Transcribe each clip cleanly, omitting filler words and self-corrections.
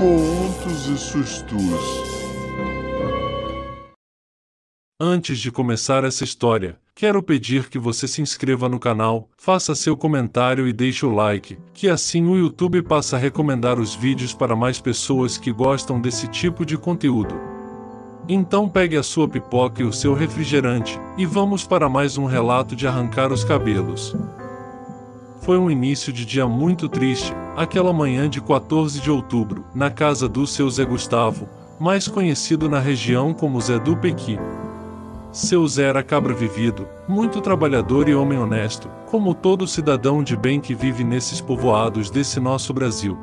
contos e sustos. Antes de começar essa história, quero pedir que você se inscreva no canal, faça seu comentário e deixe o like, que assim o YouTube passa a recomendar os vídeos para mais pessoas que gostam desse tipo de conteúdo. Então pegue a sua pipoca e o seu refrigerante, e vamos para mais um relato de arrancar os cabelos. Foi um início de dia muito triste, aquela manhã de 14 de outubro, na casa do seu Zé Gustavo, mais conhecido na região como Zé do Pequi. Seu Zé era cabra vivido, muito trabalhador e homem honesto, como todo cidadão de bem que vive nesses povoados desse nosso Brasil.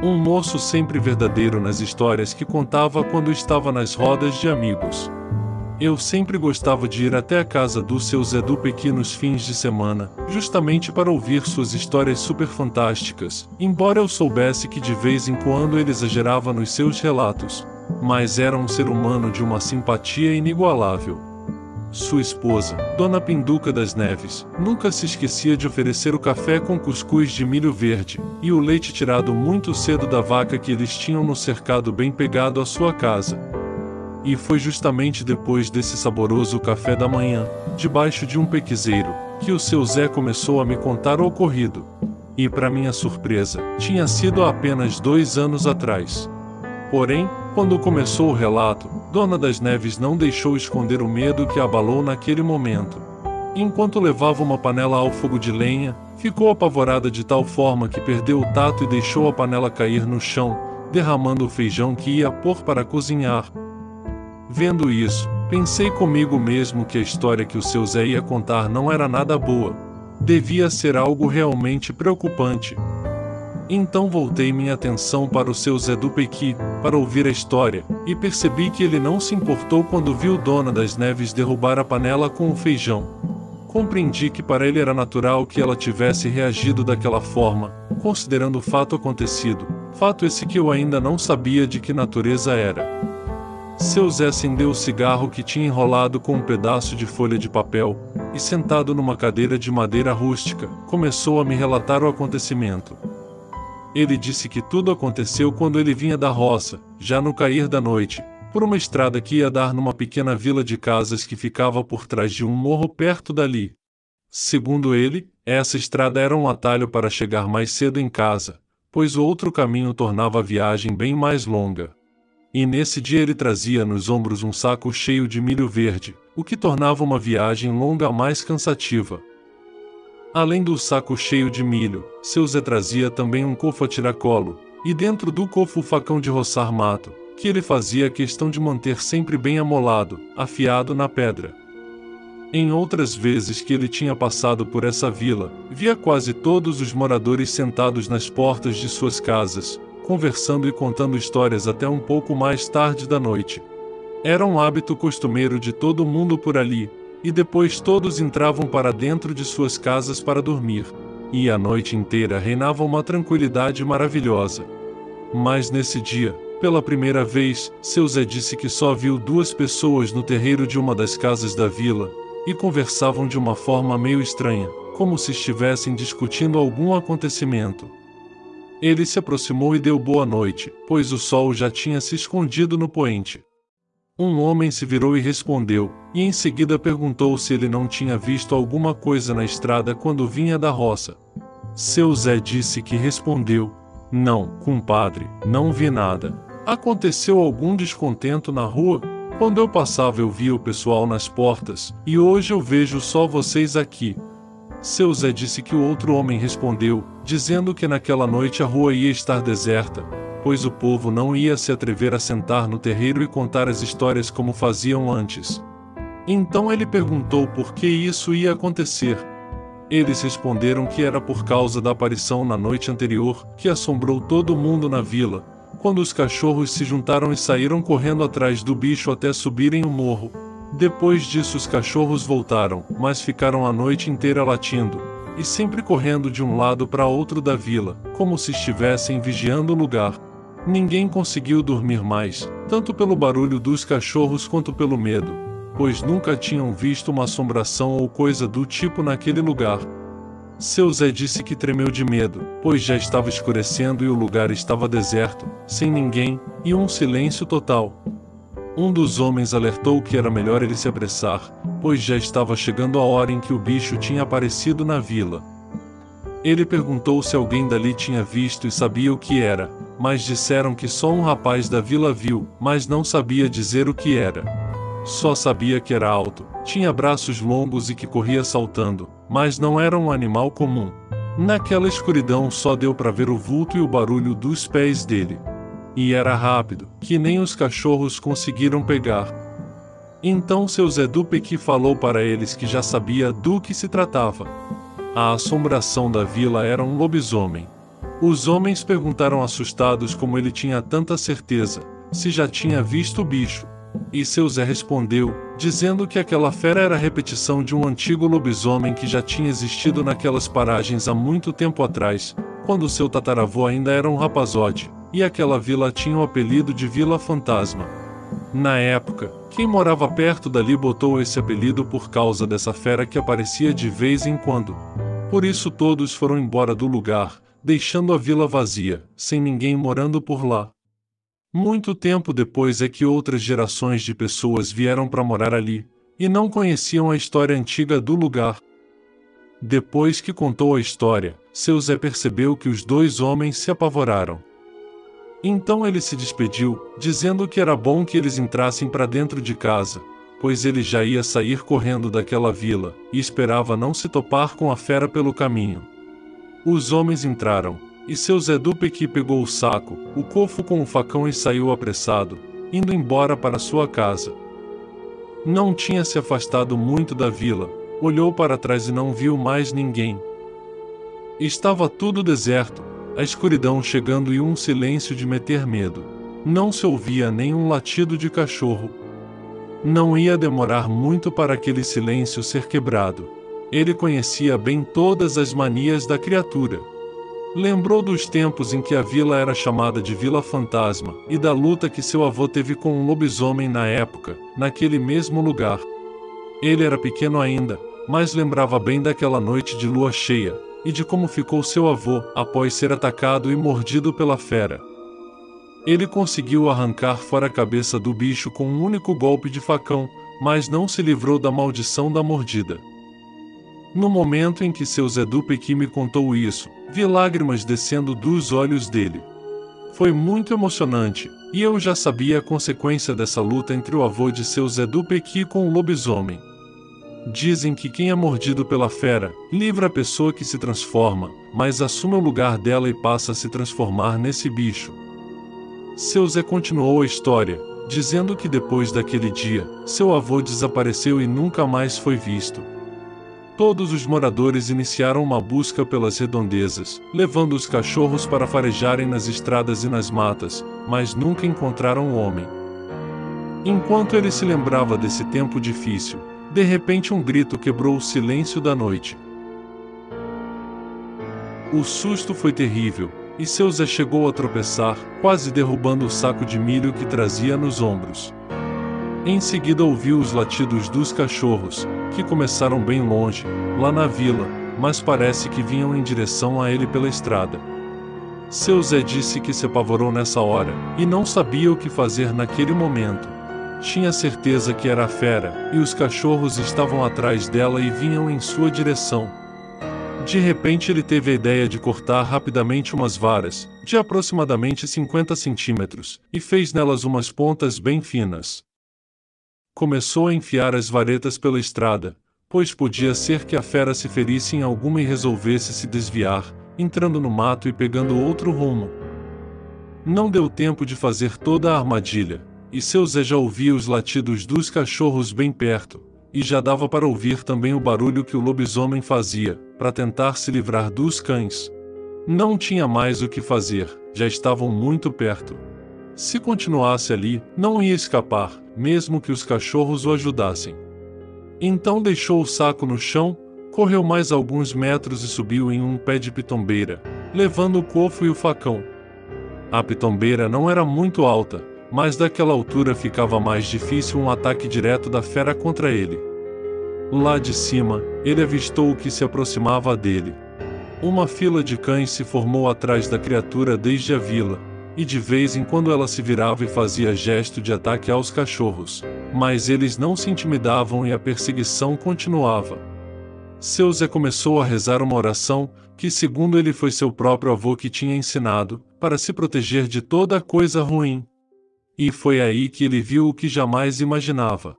Um moço sempre verdadeiro nas histórias que contava quando estava nas rodas de amigos. Eu sempre gostava de ir até a casa do seu Zé do Pequi nos fins de semana, justamente para ouvir suas histórias super fantásticas, embora eu soubesse que de vez em quando ele exagerava nos seus relatos, mas era um ser humano de uma simpatia inigualável. Sua esposa, Dona Pinduca das Neves, nunca se esquecia de oferecer o café com cuscuz de milho verde, e o leite tirado muito cedo da vaca que eles tinham no cercado bem pegado à sua casa. E foi justamente depois desse saboroso café da manhã, debaixo de um pequizeiro, que o seu Zé começou a me contar o ocorrido. E para minha surpresa, tinha sido há apenas 2 anos atrás. Porém, quando começou o relato, Dona das Neves não deixou esconder o medo que a abalou naquele momento. Enquanto levava uma panela ao fogo de lenha, ficou apavorada de tal forma que perdeu o tato e deixou a panela cair no chão, derramando o feijão que ia pôr para cozinhar. Vendo isso, pensei comigo mesmo que a história que o seu Zé ia contar não era nada boa. Devia ser algo realmente preocupante. Então voltei minha atenção para o seu Zé do Pequi, para ouvir a história, e percebi que ele não se importou quando viu Dona das Neves derrubar a panela com o feijão. Compreendi que para ele era natural que ela tivesse reagido daquela forma, considerando o fato acontecido, fato esse que eu ainda não sabia de que natureza era. Seu Zé acendeu o cigarro que tinha enrolado com um pedaço de folha de papel, e sentado numa cadeira de madeira rústica, começou a me relatar o acontecimento. Ele disse que tudo aconteceu quando ele vinha da roça, já no cair da noite, por uma estrada que ia dar numa pequena vila de casas que ficava por trás de um morro perto dali. Segundo ele, essa estrada era um atalho para chegar mais cedo em casa, pois o outro caminho tornava a viagem bem mais longa. E nesse dia ele trazia nos ombros um saco cheio de milho verde, o que tornava uma viagem longa mais cansativa. Além do saco cheio de milho, seu Zé trazia também um cofo a tiracolo, e dentro do cofo o facão de roçar mato, que ele fazia questão de manter sempre bem amolado, afiado na pedra. Em outras vezes que ele tinha passado por essa vila, via quase todos os moradores sentados nas portas de suas casas, conversando e contando histórias até um pouco mais tarde da noite. Era um hábito costumeiro de todo mundo por ali, e depois todos entravam para dentro de suas casas para dormir. E a noite inteira reinava uma tranquilidade maravilhosa. Mas nesse dia, pela primeira vez, seu Zé disse que só viu 2 pessoas no terreiro de uma das casas da vila, e conversavam de uma forma meio estranha, como se estivessem discutindo algum acontecimento. Ele se aproximou e deu boa noite, pois o sol já tinha se escondido no poente. Um homem se virou e respondeu, e em seguida perguntou se ele não tinha visto alguma coisa na estrada quando vinha da roça. Seu Zé disse que respondeu: "Não, compadre, não vi nada. Aconteceu algum descontento na rua? Quando eu passava eu via o pessoal nas portas, e hoje eu vejo só vocês aqui." Seu Zé disse que o outro homem respondeu, dizendo que naquela noite a rua ia estar deserta, pois o povo não ia se atrever a sentar no terreiro e contar as histórias como faziam antes. Então ele perguntou por que isso ia acontecer. Eles responderam que era por causa da aparição na noite anterior, que assombrou todo mundo na vila, quando os cachorros se juntaram e saíram correndo atrás do bicho até subirem o morro. Depois disso os cachorros voltaram, mas ficaram a noite inteira latindo, e sempre correndo de um lado para outro da vila, como se estivessem vigiando o lugar. Ninguém conseguiu dormir mais, tanto pelo barulho dos cachorros quanto pelo medo, pois nunca tinham visto uma assombração ou coisa do tipo naquele lugar. Seu Zé disse que tremeu de medo, pois já estava escurecendo e o lugar estava deserto, sem ninguém, e um silêncio total. Um dos homens alertou que era melhor ele se apressar, pois já estava chegando a hora em que o bicho tinha aparecido na vila. Ele perguntou se alguém dali tinha visto e sabia o que era, mas disseram que só um rapaz da vila viu, mas não sabia dizer o que era. Só sabia que era alto, tinha braços longos e que corria saltando, mas não era um animal comum. Naquela escuridão só deu para ver o vulto e o barulho dos pés dele. E era rápido, que nem os cachorros conseguiram pegar. Então seu Zé do Pequi falou para eles que já sabia do que se tratava. A assombração da vila era um lobisomem. Os homens perguntaram assustados como ele tinha tanta certeza, se já tinha visto o bicho. E seu Zé respondeu, dizendo que aquela fera era a repetição de um antigo lobisomem que já tinha existido naquelas paragens há muito tempo atrás, quando seu tataravô ainda era um rapazote, e aquela vila tinha o apelido de Vila Fantasma. Na época, quem morava perto dali botou esse apelido por causa dessa fera que aparecia de vez em quando. Por isso todos foram embora do lugar, deixando a vila vazia, sem ninguém morando por lá. Muito tempo depois é que outras gerações de pessoas vieram para morar ali, e não conheciam a história antiga do lugar. Depois que contou a história, seu Zé percebeu que os dois homens se apavoraram. Então ele se despediu, dizendo que era bom que eles entrassem para dentro de casa, pois ele já ia sair correndo daquela vila, e esperava não se topar com a fera pelo caminho. Os homens entraram, e seu Zé do Pequi pegou o saco, o cofre com o facão e saiu apressado, indo embora para sua casa. Não tinha se afastado muito da vila, olhou para trás e não viu mais ninguém. Estava tudo deserto, a escuridão chegando e um silêncio de meter medo. Não se ouvia nenhum latido de cachorro. Não ia demorar muito para aquele silêncio ser quebrado. Ele conhecia bem todas as manias da criatura. Lembrou dos tempos em que a vila era chamada de Vila Fantasma, e da luta que seu avô teve com um lobisomem na época, naquele mesmo lugar. Ele era pequeno ainda, mas lembrava bem daquela noite de lua cheia, e de como ficou seu avô, após ser atacado e mordido pela fera. Ele conseguiu arrancar fora a cabeça do bicho com um único golpe de facão, mas não se livrou da maldição da mordida. No momento em que seu Zé do Pequi me contou isso, vi lágrimas descendo dos olhos dele. Foi muito emocionante, e eu já sabia a consequência dessa luta entre o avô de seu Zé do Pequi com o lobisomem. Dizem que quem é mordido pela fera, livra a pessoa que se transforma, mas assume o lugar dela e passa a se transformar nesse bicho. Seu Zé continuou a história, dizendo que depois daquele dia, seu avô desapareceu e nunca mais foi visto. Todos os moradores iniciaram uma busca pelas redondezas, levando os cachorros para farejarem nas estradas e nas matas, mas nunca encontraram o homem. Enquanto ele se lembrava desse tempo difícil, de repente um grito quebrou o silêncio da noite. O susto foi terrível, e seu Zé chegou a tropeçar, quase derrubando o saco de milho que trazia nos ombros. Em seguida ouviu os latidos dos cachorros, que começaram bem longe, lá na vila, mas parece que vinham em direção a ele pela estrada. Seu Zé disse que se apavorou nessa hora, e não sabia o que fazer naquele momento. Tinha certeza que era a fera, e os cachorros estavam atrás dela e vinham em sua direção. De repente ele teve a ideia de cortar rapidamente umas varas, de aproximadamente 50 centímetros, e fez nelas umas pontas bem finas. Começou a enfiar as varetas pela estrada, pois podia ser que a fera se ferisse em alguma e resolvesse se desviar, entrando no mato e pegando outro rumo. Não deu tempo de fazer toda a armadilha, e seu Zé já ouvia os latidos dos cachorros bem perto, e já dava para ouvir também o barulho que o lobisomem fazia, para tentar se livrar dos cães. Não tinha mais o que fazer, já estavam muito perto. Se continuasse ali, não ia escapar, mesmo que os cachorros o ajudassem. Então deixou o saco no chão, correu mais alguns metros e subiu em um pé de pitombeira, levando o cofre e o facão. A pitombeira não era muito alta, mas daquela altura ficava mais difícil um ataque direto da fera contra ele. Lá de cima, ele avistou o que se aproximava dele, Uma fila de cães se formou atrás da criatura desde a vila, e de vez em quando ela se virava e fazia gesto de ataque aos cachorros, mas eles não se intimidavam e a perseguição continuava. Seu Zé começou a rezar uma oração, que segundo ele foi seu próprio avô que tinha ensinado, para se proteger de toda coisa ruim. E foi aí que ele viu o que jamais imaginava.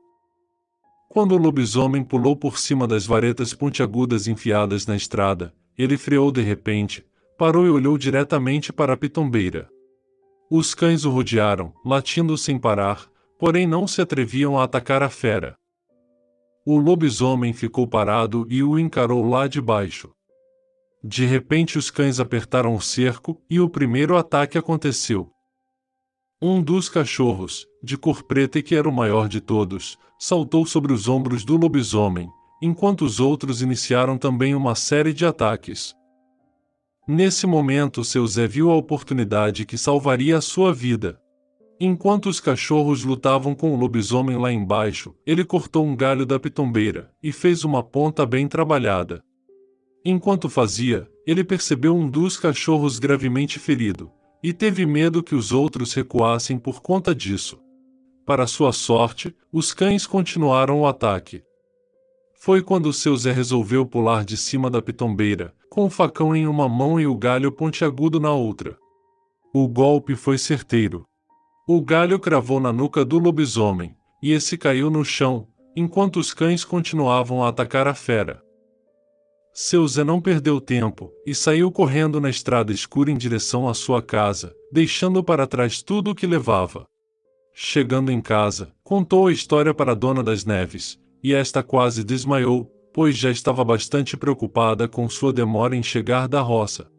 Quando o lobisomem pulou por cima das varetas pontiagudas enfiadas na estrada, ele freou de repente, parou e olhou diretamente para a pitombeira. Os cães o rodearam, latindo sem parar, porém não se atreviam a atacar a fera. O lobisomem ficou parado e o encarou lá de baixo. De repente os cães apertaram o cerco e o primeiro ataque aconteceu. Um dos cachorros, de cor preta e que era o maior de todos, saltou sobre os ombros do lobisomem, enquanto os outros iniciaram também uma série de ataques. Nesse momento seu Zé viu a oportunidade que salvaria a sua vida. Enquanto os cachorros lutavam com o lobisomem lá embaixo, ele cortou um galho da pitombeira e fez uma ponta bem trabalhada. Enquanto fazia, ele percebeu um dos cachorros gravemente ferido, e teve medo que os outros recuassem por conta disso. Para sua sorte, os cães continuaram o ataque. Foi quando seu Zé resolveu pular de cima da pitombeira, com o facão em uma mão e o galho pontiagudo na outra. O golpe foi certeiro. O galho cravou na nuca do lobisomem, e esse caiu no chão, enquanto os cães continuavam a atacar a fera. Seu Zé não perdeu tempo, e saiu correndo na estrada escura em direção à sua casa, deixando para trás tudo o que levava. Chegando em casa, contou a história para a Dona das Neves, e esta quase desmaiou, pois já estava bastante preocupada com sua demora em chegar da roça.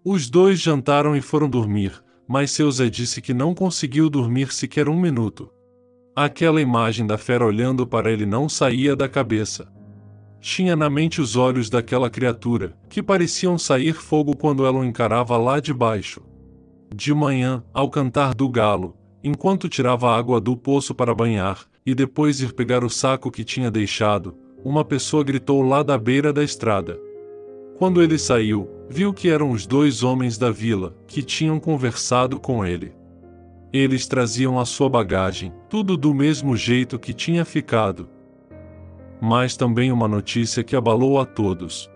Os dois jantaram e foram dormir, mas seu Zé disse que não conseguiu dormir sequer um minuto. Aquela imagem da fera olhando para ele não saía da cabeça. Tinha na mente os olhos daquela criatura, que pareciam sair fogo quando ela o encarava lá de baixo. De manhã, ao cantar do galo, enquanto tirava água do poço para banhar, e depois ir pegar o saco que tinha deixado, uma pessoa gritou lá da beira da estrada. Quando ele saiu, viu que eram os dois homens da vila, que tinham conversado com ele. Eles traziam a sua bagagem, tudo do mesmo jeito que tinha ficado. Mas também uma notícia que abalou a todos.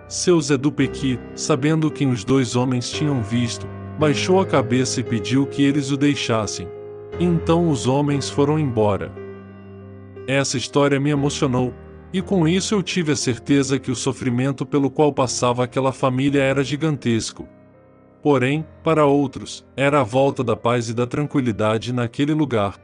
Seu Zé do Pequi, sabendo quem os dois homens tinham visto, baixou a cabeça e pediu que eles o deixassem. Então os homens foram embora. Essa história me emocionou, e com isso eu tive a certeza que o sofrimento pelo qual passava aquela família era gigantesco. Porém, para outros, era a volta da paz e da tranquilidade naquele lugar.